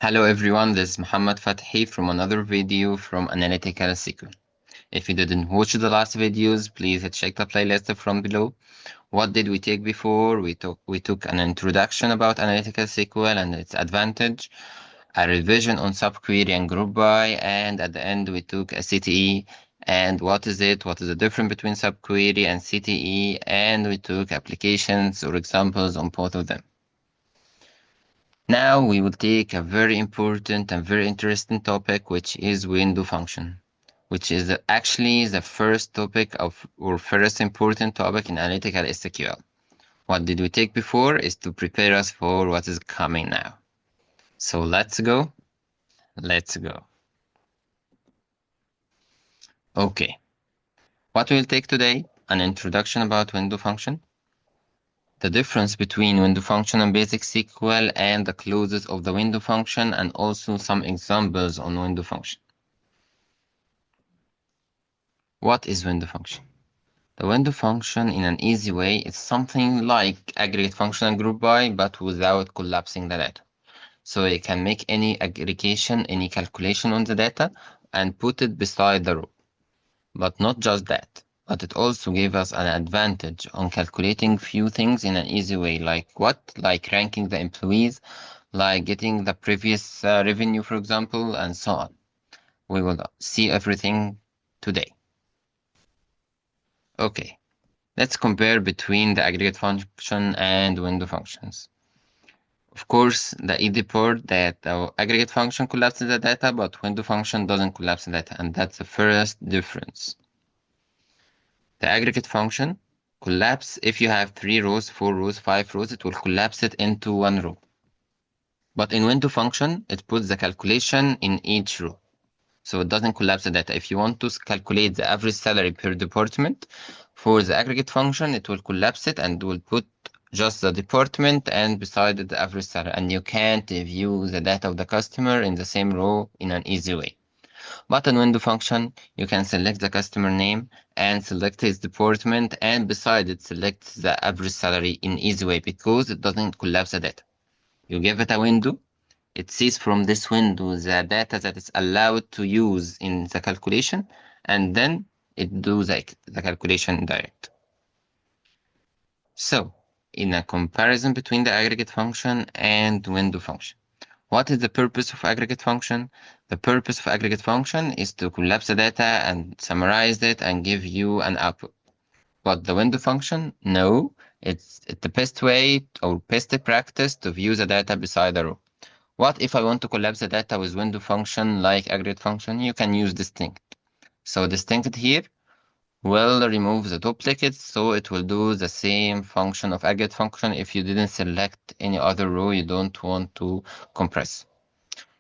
Hello everyone, this is Muhammad Fathi from another video from Analytical SQL. If you didn't watch the last videos, please check the playlist from below. What did we take before? We took an introduction about Analytical SQL and its advantage, a revision on subquery and group by, and at the end we took a CTE and what is the difference between subquery and CTE, and we took applications or examples on both of them. Now we will take a very important and very interesting topic, which is window function, which is actually the first topic or first important topic in analytical SQL. What did we take before is to prepare us for what is coming now. So let's go. Let's go. Okay. What we'll take today, an introduction about window function, the difference between window function and basic SQL, and the clauses of the window function, and also some examples on window function. What is window function? The window function, in an easy way, is something like aggregate function and group by, but without collapsing the data. So it can make any aggregation, any calculation on the data, and put it beside the row. But not just that, but it also gave us an advantage on calculating few things in an easy way, like what? Like ranking the employees, like getting the previous revenue, for example, and so on. We will see everything today. Okay, let's compare between the aggregate function and window functions. Of course, the easy part that the aggregate function collapses the data, but window function doesn't collapse the data, and that's the first difference. The aggregate function collapse if you have 3 rows, 4 rows, 5 rows, it will collapse it into one row. But in window function, it puts the calculation in each row. So it doesn't collapse the data. If you want to calculate the average salary per department, for the aggregate function, it will collapse it and will put just the department and beside it the average salary. And you can't view the data of the customer in the same row in an easy way. But in window function, you can select the customer name and select his department, and beside it select the average salary in easy way because it doesn't collapse the data. You give it a window, it sees from this window the data that is allowed to use in the calculation, and then it does the calculation direct. So, in a comparison between the aggregate function and window function, what is the purpose of aggregate function? The purpose of aggregate function is to collapse the data and summarize it and give you an output. But the window function, no, it's the best way or best practice to view the data beside a row. What if I want to collapse the data with window function like aggregate function? You can use distinct. So distinct here will remove the duplicates, so it will do the same function of aggregate function if you didn't select any other row you don't want to compress.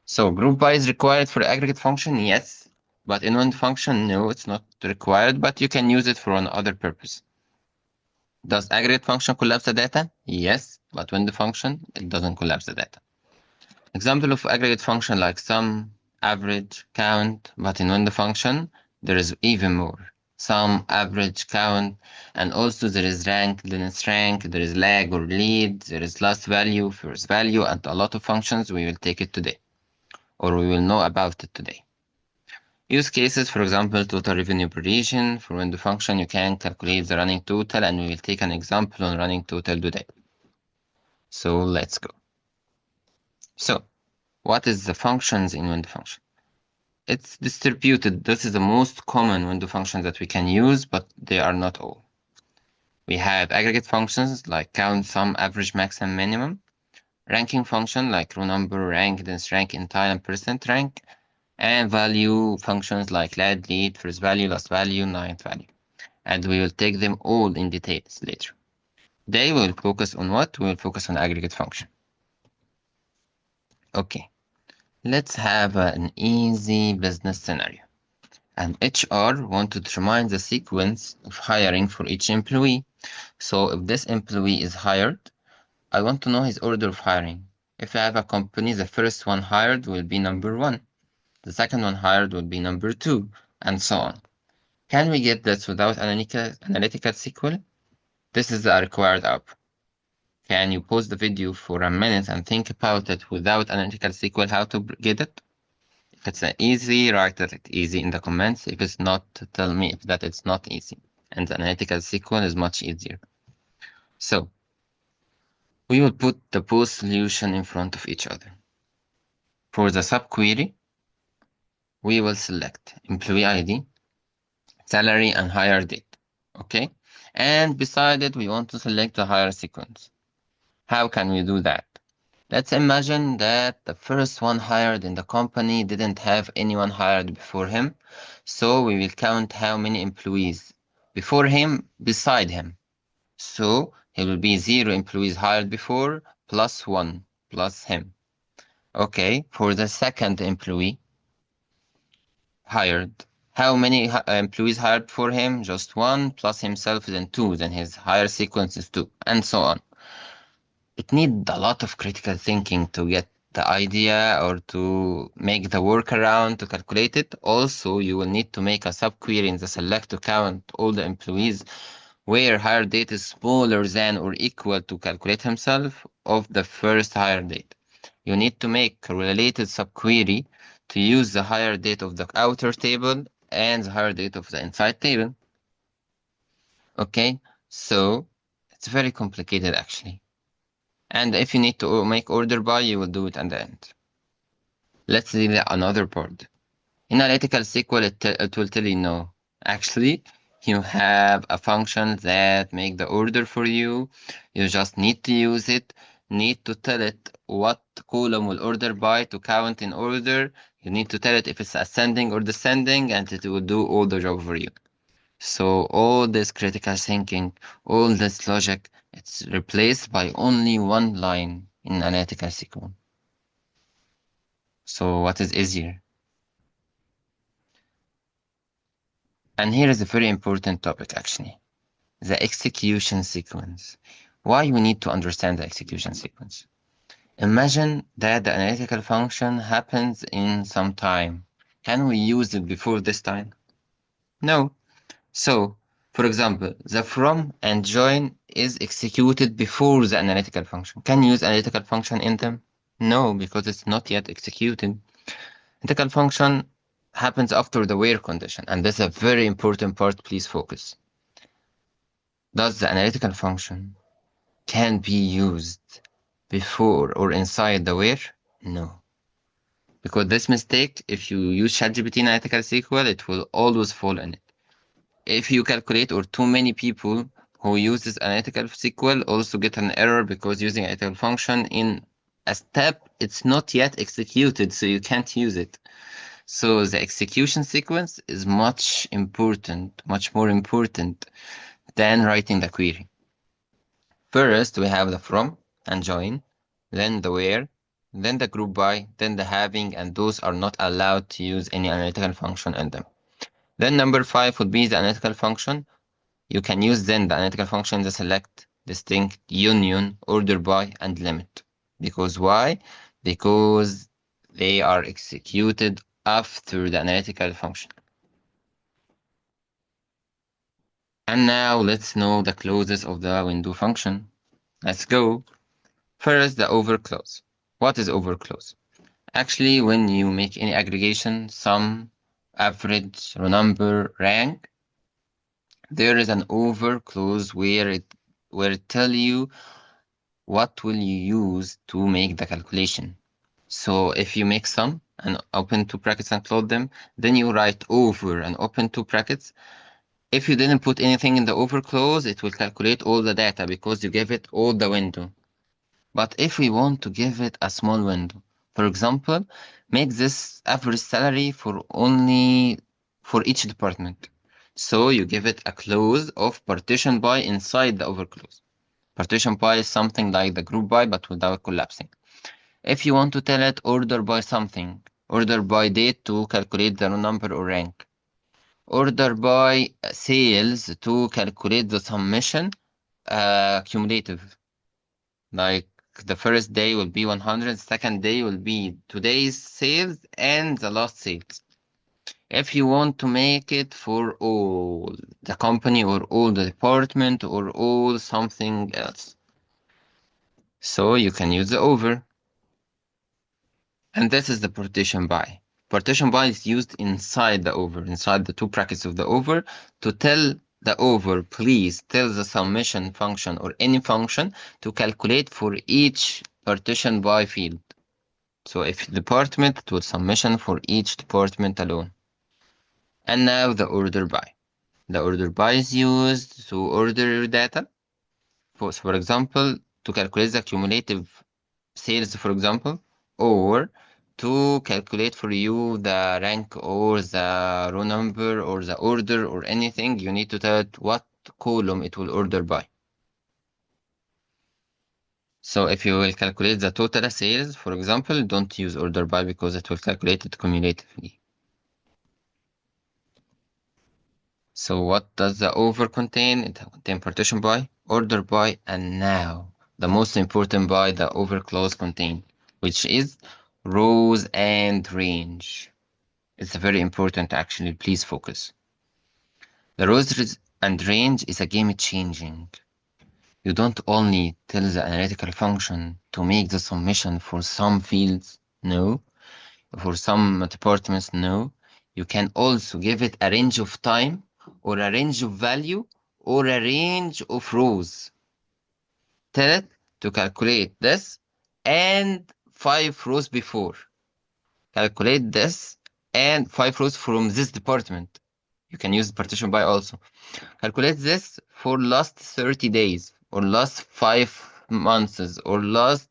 So group by is required for aggregate function, yes, but in window function, no, it's not required, but you can use it for another purpose. Does aggregate function collapse the data? Yes, but window function, it doesn't collapse the data. Example of aggregate function like sum, average, count, but in window function, there is even more. Sum, average, count, and also there is rank, length rank, there is lag or lead, there is last value, first value, and a lot of functions. We will take it today, or we will know about it today. Use cases, for example, total revenue per region. For window function, you can calculate the running total, and we will take an example on running total today. So let's go. So, what is the functions in window function? It's distributed. This is the most common window function that we can use, but they are not all. We have aggregate functions like count, sum, average, max, and minimum. Ranking function like row number, rank, distance rank, entire, and percent rank. And value functions like lag, lead, first value, last value, ninth value. And we will take them all in details later. Today we will focus on what? We will focus on aggregate function. Okay. Let's have an easy business scenario. An HR want to determine the sequence of hiring for each employee. So if this employee is hired, I want to know his order of hiring. If I have a company, the first one hired will be number 1. The second one hired will be number 2, and so on. Can we get this without analytical SQL? This is the required output. Can you pause the video for a minute and think about it without analytical SQL how to get it? If it's easy, write it easy in the comments. If it's not, tell me if that it's not easy. And the analytical SQL is much easier. So we will put the both solution in front of each other. For the subquery, we will select employee ID, salary, and hire date. Okay? And beside it, we want to select the hire sequence. How can we do that? Let's imagine that the first one hired in the company didn't have anyone hired before him, so we will count how many employees before him beside him. So he will be 0 employees hired before plus 1 plus him. Okay, for the second employee hired, how many employees hired for him? Just 1 plus himself, then 2, then his hire sequence is 2, and so on. It needs a lot of critical thinking to get the idea or to make the workaround to calculate it. Also, you will need to make a subquery in the select to count all the employees where hire date is smaller than or equal to calculate himself of the first hire date. You need to make a related subquery to use the hire date of the outer table and the hire date of the inside table. Okay, so it's very complicated actually. And if you need to make order by, you will do it at the end. Let's see another part. In analytical SQL, it will tell you no. Actually, you have a function that make the order for you. You just need to use it, need to tell it what column will order by to count in order. You need to tell it if it's ascending or descending, and it will do all the job for you. So all this critical thinking, all this logic, it's replaced by only one line in analytical SQL. So what is easier? And here is a very important topic actually, the execution sequence. Why we need to understand the execution sequence? Imagine that the analytical function happens in some time. Can we use it before this time? No. So, for example, the from and join is executed before the analytical function. Can you use analytical function in them? No, because it's not yet executed. Analytical function happens after the where condition, and that's a very important part, please focus. Does the analytical function can be used before or inside the where? No. Because this mistake, if you use ChatGPT analytical SQL, it will always fall in it. If you calculate or too many people who use this analytical SQL also get an error because using analytical function in a step, it's not yet executed, so you can't use it. So the execution sequence is much more important than writing the query. First, we have the from and join, then the where, then the group by, then the having, and those are not allowed to use any analytical function in them. Then number 5 would be the analytical function. You can use then the analytical function, the select, distinct, union, order by, and limit. Because why? Because they are executed after the analytical function. And now let's know the clauses of the window function. Let's go. First, the over clause. What is over clause? Actually, when you make any aggregation, sum, average, row number, rank, there is an over clause where it tell you what will you use to make the calculation. So if you make sum and open two brackets and close them, then you write over and open two brackets. If you didn't put anything in the over clause, it will calculate all the data because you gave it all the window. But if we want to give it a small window, for example, make this average salary for each department. So you give it a clause of partition by inside the over clause. Partition by is something like the group by, but without collapsing. If you want to tell it order by something, order by date to calculate the number or rank, order by sales to calculate the summation cumulative. Like the first day will be 100, second day will be today's sales and the last sales. If you want to make it for all the company or all the department or all something else. So you can use the over. And this is the partition by. Partition by is used inside the over, inside the two brackets of the over, to tell the over, please tell the summation function or any function to calculate for each partition by field. So if department, it will summation for each department alone. And now the order by. The order by is used to order data. For example, to calculate the cumulative sales, for example, or to calculate for you the rank or the row number or the order or anything, you need to tell it what column it will order by. So if you will calculate the total sales, for example, don't use order by because it will calculate it cumulatively. So what does the over contain? It contains partition by, order by, and now the most important by the over clause contain, which is rows and range. It's very important actually, please focus. The rows and range is a game changing. You don't only tell the analytical function to make the summation for some fields, no. For some departments, no. You can also give it a range of time or a range of value or a range of rows. Tell it to calculate this and 5 rows before. Calculate this and 5 rows from this department. You can use partition by also. Calculate this for last 30 days or last 5 months or last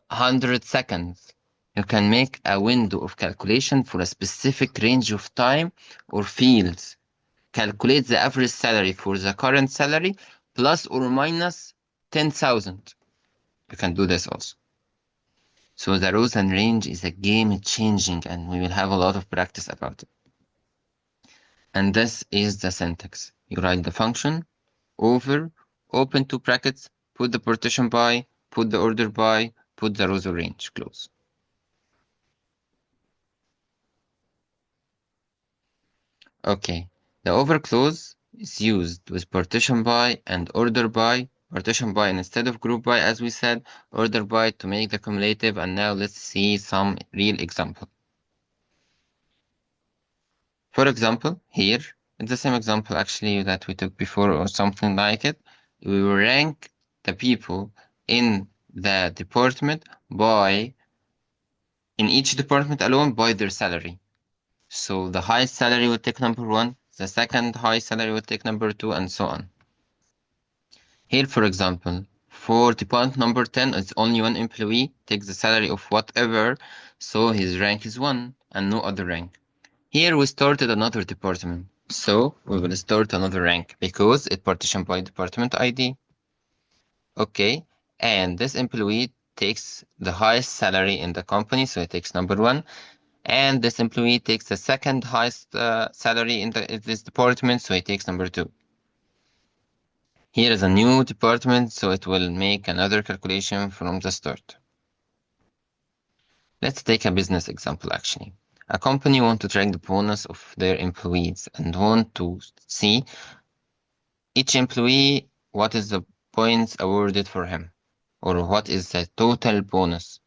100 seconds. You can make a window of calculation for a specific range of time or fields. Calculate the average salary for the current salary plus or minus 10,000. You can do this also. So the rows and range is a game changing and we will have a lot of practice about it. And this is the syntax. You write the function, over, open two brackets, put the partition by, put the order by, put the rows or range, close. Okay, the over clause is used with partition by and order by. Partition by instead of group by, as we said, order by to make the cumulative, and now let's see some real example. For example, here, it's the same example actually that we took before or something like it. We will rank the people in the department by, in each department alone, by their salary. So the highest salary will take number 1, the second highest salary will take number 2, and so on. Here, for example, for department number 10, it's only one employee, takes the salary of whatever, so his rank is 1 and no other rank. Here we started another department, so we will start another rank because it partitioned by department ID. Okay, and this employee takes the highest salary in the company, so it takes number 1. And this employee takes the second highest salary in this department, so it takes number 2. Here is a new department, so it will make another calculation from the start. Let's take a business example actually. A company want to track the bonus of their employees and want to see each employee what is the points awarded for him or what is the total bonus.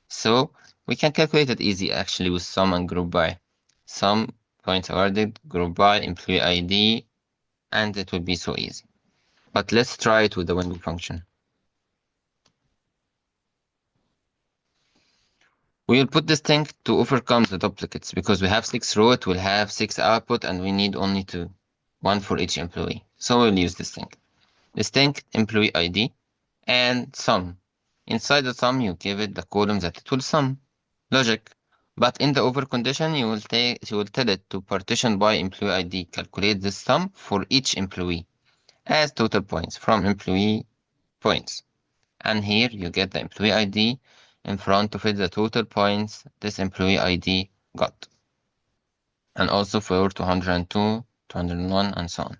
So we can calculate it easy actually with sum and group by. Sum, points awarded, group by, employee ID, and it will be so easy. But let's try it with the window function. We will put this thing to overcome the duplicates because we have 6 rows, it will have 6 output and we need only 2, 1 for each employee. So we'll use this thing. Distinct employee ID and sum. Inside the sum, you give it the column that it will sum. Logic. But in the over condition, you will tell it to partition by employee ID. Calculate the sum for each employee as total points from employee points. And here you get the employee ID. In front of it, the total points this employee ID got. And also for 202, 201, and so on.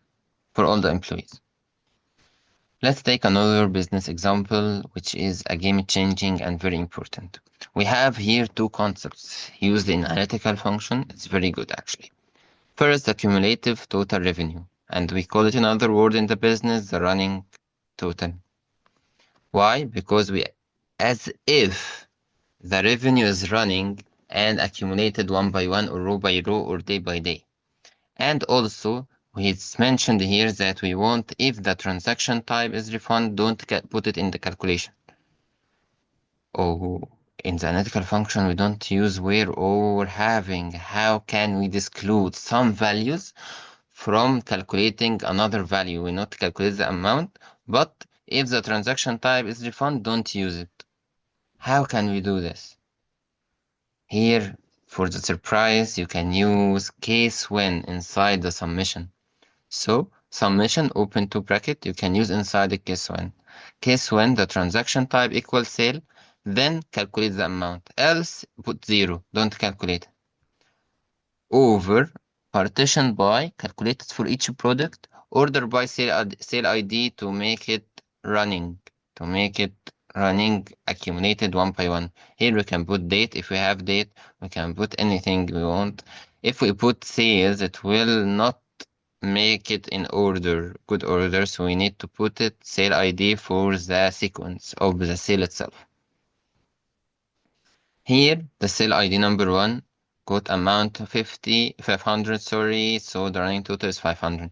For all the employees. Let's take another business example, which is a game-changing and very important. We have here 2 concepts used in analytical function. It's very good, actually. First, the cumulative total revenue, and we call it in other word in the business, the running total. Why? Because we, as if the revenue is running and accumulated one by one or row by row or day by day. And also, it's mentioned here that we want, if the transaction type is refund, don't put it in the calculation. Oh, in the analytical function, we don't use where or having. How can we exclude some values from calculating another value? We not calculate the amount, but if the transaction type is refund, don't use it. How can we do this? Here, for the surprise, you can use case when inside the summation. So, summation open to bracket, you can use inside the case when. Case when the transaction type equals sale, then calculate the amount. Else, put 0, don't calculate. Over, partition by, calculated for each product, order by sale ID to make it running, accumulated one by one. Here we can put date. If we have date, we can put anything we want. If we put sales, it will not make it in order, good order, so we need to put it sale ID for the sequence of the sale itself. Here, the sale ID number one, quote amount 500, sorry, so the running total is 500.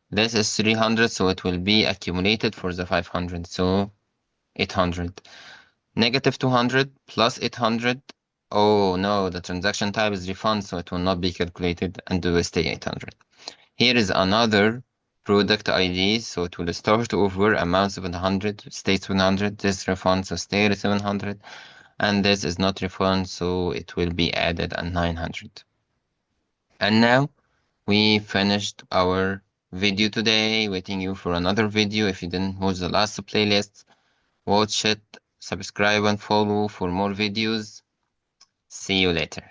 This is 300, so it will be accumulated for the 500, so 800. Negative 200 plus 800. Oh no, the transaction type is refund, so it will not be calculated and it will stay 800. Here is another product ID, so it will start over amount 700, stay 700, this refund, so stay 700, and this is not refund, so it will be added at 900. And now we finished our video today, waiting you for another video. If you didn't watch the last playlist, watch it, subscribe and follow for more videos. See you later.